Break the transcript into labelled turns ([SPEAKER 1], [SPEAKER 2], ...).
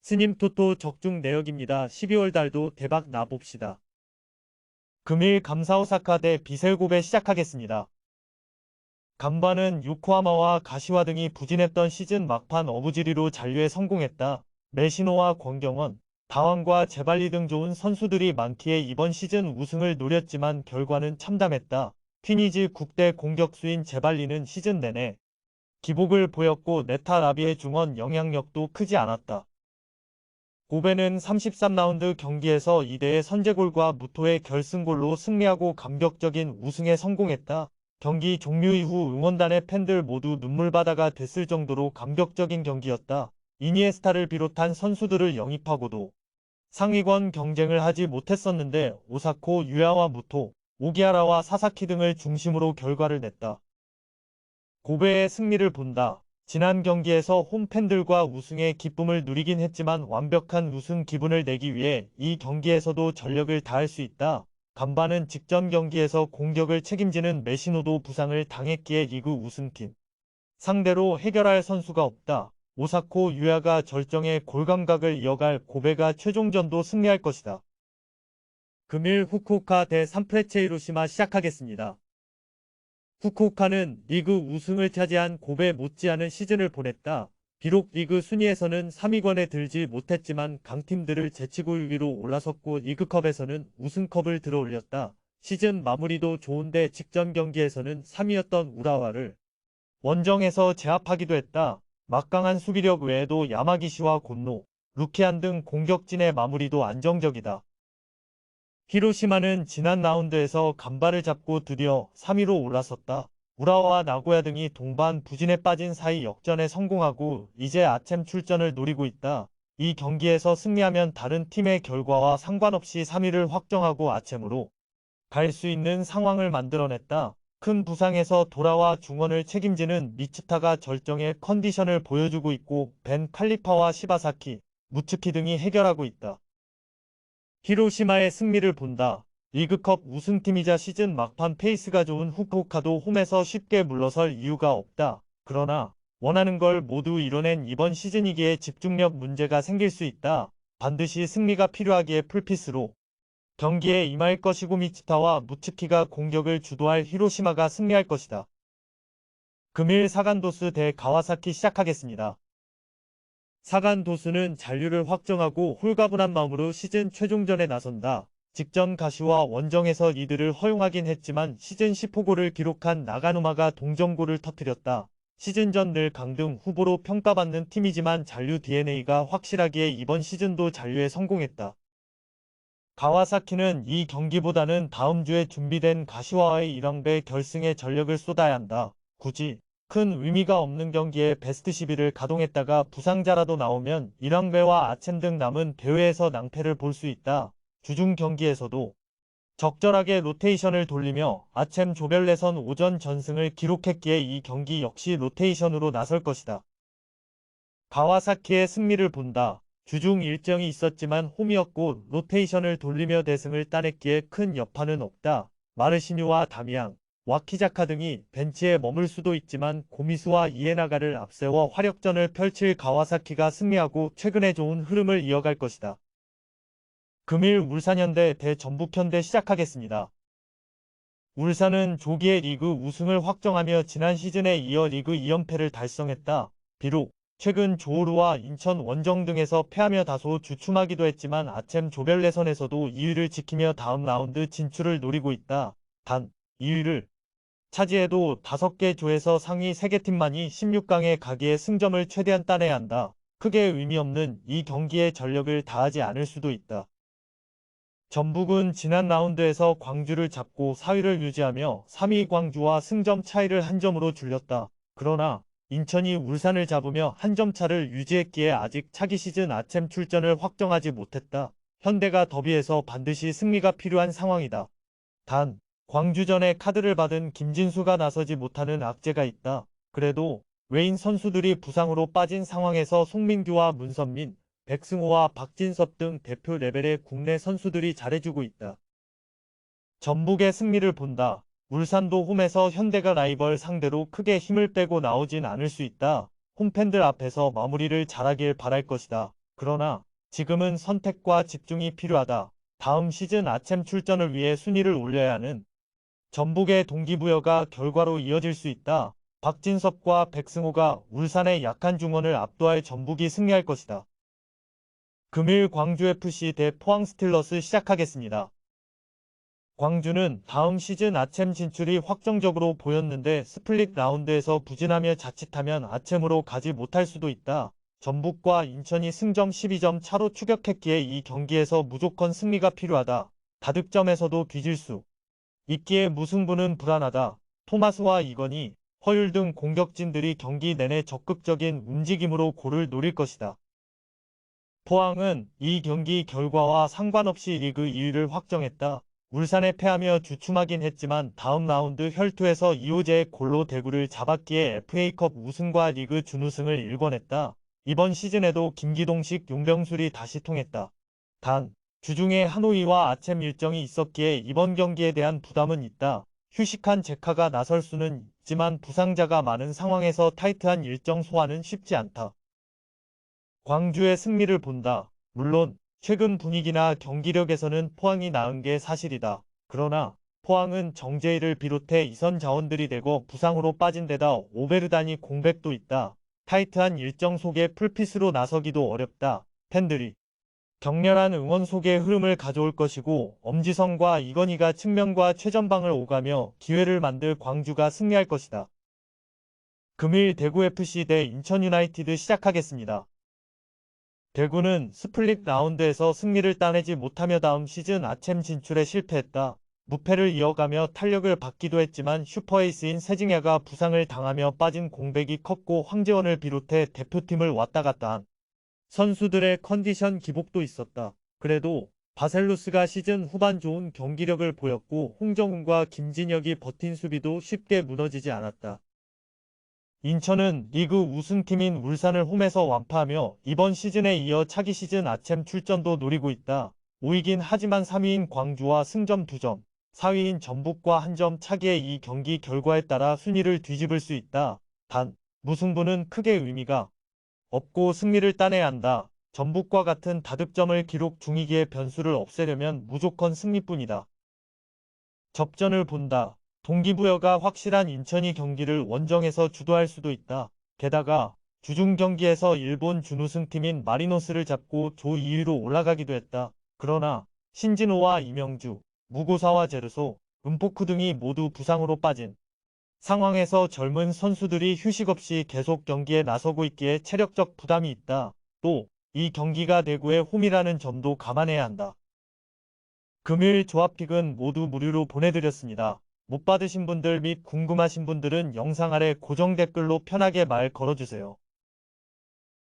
[SPEAKER 1] 스님 토토 적중 내역입니다. 12월 달도 대박 나봅시다. 금일 감사 오사카 대 비셀고베 시작하겠습니다. 간바는 요코하마와 가시와 등이 부진했던 시즌 막판 어부지리로 잔류에 성공했다. 메시노와 권경원, 다왕과 제발리 등 좋은 선수들이 많기에 이번 시즌 우승을 노렸지만 결과는 참담했다. 튀니지 국대 공격수인 제발리는 시즌 내내 기복을 보였고 네타 라비의 중원 영향력도 크지 않았다. 고베는 33라운드 경기에서 2대 선제골과 무토의 결승골로 승리하고 감격적인 우승에 성공했다. 경기 종료 이후 응원단의 팬들 모두 눈물바다가 됐을 정도로 감격적인 경기였다. 이니에스타를 비롯한 선수들을 영입하고도 상위권 경쟁을 하지 못했었는데 오사코, 유야와 무토, 오기하라와 사사키 등을 중심으로 결과를 냈다. 고베의 승리를 본다. 지난 경기에서 홈팬들과 우승의 기쁨을 누리긴 했지만 완벽한 우승 기분을 내기 위해 이 경기에서도 전력을 다할 수 있다. 간바는 직전 경기에서 공격을 책임지는 메시노도 부상을 당했기에 리그 우승팀 상대로 해결할 선수가 없다. 오사코 유야가 절정의 골감각을 이어갈 고베가 최종전도 승리할 것이다. 금일 후쿠오카 대 산프레체 히로시마 시작하겠습니다. 후쿠오카는 리그 우승을 차지한 고베 못지않은 시즌을 보냈다. 비록 리그 순위에서는 3위권에 들지 못했지만 강팀들을 제치고 6위로 올라섰고 리그컵에서는 우승컵을 들어올렸다. 시즌 마무리도 좋은데 직전 경기에서는 3위였던 우라와를 원정에서 제압하기도 했다. 막강한 수비력 외에도 야마기시와 곤노, 루키안 등 공격진의 마무리도 안정적이다. 히로시마는 지난 라운드에서 간발을 잡고 드디어 3위로 올라섰다. 우라와 나고야 등이 동반 부진에 빠진 사이 역전에 성공하고 이제 아챔 출전을 노리고 있다. 이 경기에서 승리하면 다른 팀의 결과와 상관없이 3위를 확정하고 아챔으로 갈 수 있는 상황을 만들어냈다. 큰 부상에서 돌아와 중원을 책임지는 미츠타가 절정의 컨디션을 보여주고 있고 벤 칼리파와 시바사키, 무츠키 등이 해결하고 있다. 히로시마의 승리를 본다. 리그컵 우승팀이자 시즌 막판 페이스가 좋은 후쿠오카도 홈에서 쉽게 물러설 이유가 없다. 그러나 원하는 걸 모두 이뤄낸 이번 시즌이기에 집중력 문제가 생길 수 있다. 반드시 승리가 필요하기에 풀피스로 경기에 임할 것이고 미츠타와 무츠키가 공격을 주도할 히로시마가 승리할 것이다. 금일 사간도스 대 가와사키 시작하겠습니다. 사간도스는 잔류를 확정하고 홀가분한 마음으로 시즌 최종전에 나선다. 직전 가시와 원정에서 리드를 허용하긴 했지만 시즌 10호골을 기록한 나가노마가 동점골을 터뜨렸다. 시즌 전 늘 강등 후보로 평가받는 팀이지만 잔류 DNA가 확실하기에 이번 시즌도 잔류에 성공했다. 가와사키는 이 경기보다는 다음 주에 준비된 가시와의 1왕배 결승에 전력을 쏟아야 한다. 굳이 큰 의미가 없는 경기에 베스트 11을 가동했다가 부상자라도 나오면 1왕배와 아챔 등 남은 대회에서 낭패를 볼 수 있다. 주중 경기에서도 적절하게 로테이션을 돌리며 아챔 조별 예선 오전 전승을 기록했기에 이 경기 역시 로테이션으로 나설 것이다. 가와사키의 승리를 본다. 주중 일정이 있었지만 홈이었고 로테이션을 돌리며 대승을 따냈기에 큰 여파는 없다. 마르시뉴와 다미앙, 와키자카 등이 벤치에 머물 수도 있지만 고미수와 이에나가를 앞세워 화력전을 펼칠 가와사키가 승리하고 최근에 좋은 흐름을 이어갈 것이다. 금일 울산현대 대 전북현대 시작하겠습니다. 울산은 조기에 리그 우승을 확정하며 지난 시즌에 이어 리그 2연패를 달성했다. 비록 최근 조호루와 인천 원정 등에서 패하며 다소 주춤하기도 했지만 아챔 조별 예선에서도 2위를 지키며 다음 라운드 진출을 노리고 있다. 단 2위를 차지해도 5개 조에서 상위 3개 팀만이 16강에 가기에 승점을 최대한 따내야 한다. 크게 의미 없는 이 경기에 전력을 다하지 않을 수도 있다. 전북은 지난 라운드에서 광주를 잡고 4위를 유지하며 3위 광주와 승점 차이를 한 점으로 줄였다. 그러나 인천이 울산을 잡으며 한 점 차를 유지했기에 아직 차기 시즌 아챔 출전을 확정하지 못했다. 현대가 더비에서 반드시 승리가 필요한 상황이다. 단 광주전에 카드를 받은 김진수가 나서지 못하는 악재가 있다. 그래도 외인 선수들이 부상으로 빠진 상황에서 송민규와 문선민, 백승호와 박진섭 등 대표 레벨의 국내 선수들이 잘해주고 있다. 전북의 승리를 본다. 울산도 홈에서 현대가 라이벌 상대로 크게 힘을 빼고 나오진 않을 수 있다. 홈팬들 앞에서 마무리를 잘하길 바랄 것이다. 그러나 지금은 선택과 집중이 필요하다. 다음 시즌 아챔 출전을 위해 순위를 올려야 하는 전북의 동기부여가 결과로 이어질 수 있다. 박진섭과 백승호가 울산의 약한 중원을 압도할 전북이 승리할 것이다. 금일 광주FC 대 포항스틸러스 시작하겠습니다. 광주는 다음 시즌 아챔 진출이 확정적으로 보였는데 스플릿 라운드에서 부진하며 자칫하면 아챔으로 가지 못할 수도 있다. 전북과 인천이 승점 12점 차로 추격했기에 이 경기에서 무조건 승리가 필요하다. 다득점에서도 뒤질 수 있기에 무승부는 불안하다. 토마스와 이건희, 허율 등 공격진들이 경기 내내 적극적인 움직임으로 골을 노릴 것이다. 포항은 이 경기 결과와 상관없이 리그 2위를 확정했다. 울산에 패하며 주춤하긴 했지만 다음 라운드 혈투에서 이호재의 골로 대구를 잡았기에 FA컵 우승과 리그 준우승을 일궈냈다. 이번 시즌에도 김기동식 용병술이 다시 통했다. 단, 주중에 하노이와 아챔 일정이 있었기에 이번 경기에 대한 부담은 있다. 휴식한 제카가 나설 수는 있지만 부상자가 많은 상황에서 타이트한 일정 소화는 쉽지 않다. 광주의 승리를 본다. 물론 최근 분위기나 경기력에서는 포항이 나은 게 사실이다. 그러나 포항은 정재희를 비롯해 이선 자원들이 되고 부상으로 빠진 데다 오베르단이 공백도 있다. 타이트한 일정 속에 풀핏으로 나서기도 어렵다. 팬들이 격렬한 응원 속에 흐름을 가져올 것이고 엄지성과 이건희가 측면과 최전방을 오가며 기회를 만들 광주가 승리할 것이다. 금일 대구FC 대 인천유나이티드 시작하겠습니다. 대구는 스플릿 라운드에서 승리를 따내지 못하며 다음 시즌 아챔 진출에 실패했다. 무패를 이어가며 탄력을 받기도 했지만 슈퍼에이스인 세징야가 부상을 당하며 빠진 공백이 컸고 황재원을 비롯해 대표팀을 왔다 갔다 한 선수들의 컨디션 기복도 있었다. 그래도 바셀루스가 시즌 후반 좋은 경기력을 보였고 홍정훈과 김진혁이 버틴 수비도 쉽게 무너지지 않았다. 인천은 리그 우승팀인 울산을 홈에서 완파하며 이번 시즌에 이어 차기 시즌 아챔 출전도 노리고 있다. 5위긴 하지만 3위인 광주와 승점 2점, 4위인 전북과 한 점 차기의 이 경기 결과에 따라 순위를 뒤집을 수 있다. 단, 무승부는 크게 의미가 없고 승리를 따내야 한다. 전북과 같은 다득점을 기록 중이기에 변수를 없애려면 무조건 승리뿐이다. 접전을 본다. 동기부여가 확실한 인천이 경기를 원정에서 주도할 수도 있다. 게다가 주중 경기에서 일본 준우승팀인 마리노스를 잡고 조 2위로 올라가기도 했다. 그러나 신진호와 이명주, 무고사와 제르소, 은포크 등이 모두 부상으로 빠진 상황에서 젊은 선수들이 휴식 없이 계속 경기에 나서고 있기에 체력적 부담이 있다. 또 이 경기가 대구의 홈이라는 점도 감안해야 한다. 금일 조합픽은 모두 무료로 보내드렸습니다. 못 받으신 분들 및 궁금하신 분들은 영상 아래 고정 댓글로 편하게 말 걸어주세요.